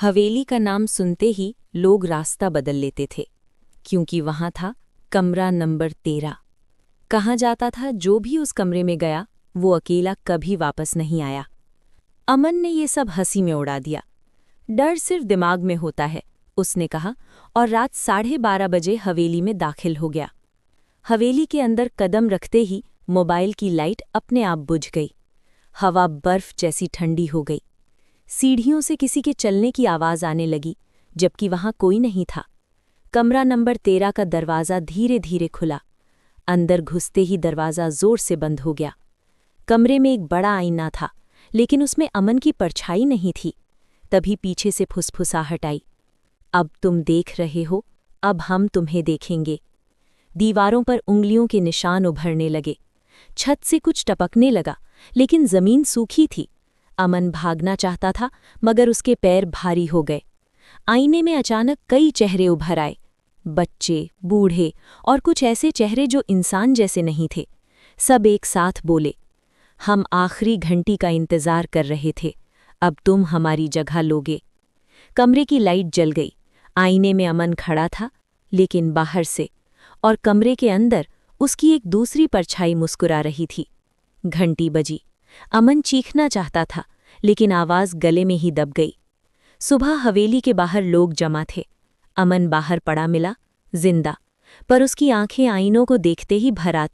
हवेली का नाम सुनते ही लोग रास्ता बदल लेते थे, क्योंकि वहां था कमरा नंबर 13। कहा जाता था जो भी उस कमरे में गया वो अकेला कभी वापस नहीं आया। अमन ने ये सब हंसी में उड़ा दिया। डर सिर्फ दिमाग में होता है, उसने कहा, और रात 12:30 बजे हवेली में दाखिल हो गया। हवेली के अंदर कदम रखते ही मोबाइल की लाइट अपने आप बुझ गई। हवा बर्फ जैसी ठंडी हो गई। सीढ़ियों से किसी के चलने की आवाज आने लगी, जबकि वहां कोई नहीं था। कमरा नंबर 13 का दरवाज़ा धीरे धीरे खुला। अंदर घुसते ही दरवाज़ा जोर से बंद हो गया। कमरे में एक बड़ा आईना था, लेकिन उसमें अमन की परछाई नहीं थी। तभी पीछे से फुसफुसाहट आई, अब तुम देख रहे हो, अब हम तुम्हें देखेंगे। दीवारों पर उंगलियों के निशान उभरने लगे। छत से कुछ टपकने लगा, लेकिन जमीन सूखी थी। अमन भागना चाहता था, मगर उसके पैर भारी हो गए। आईने में अचानक कई चेहरे उभर आए, बच्चे, बूढ़े और कुछ ऐसे चेहरे जो इंसान जैसे नहीं थे। सब एक साथ बोले, हम आखिरी घंटी का इंतजार कर रहे थे, अब तुम हमारी जगह लोगे। कमरे की लाइट जल गई। आईने में अमन खड़ा था, लेकिन बाहर से, और कमरे के अंदर उसकी एक दूसरी परछाई मुस्कुरा रही थी। घंटी बजी। अमन चीखना चाहता था, लेकिन आवाज गले में ही दब गई। सुबह हवेली के बाहर लोग जमा थे। अमन बाहर पड़ा मिला, जिंदा, पर उसकी आंखें आईनों को देखते ही भर आती।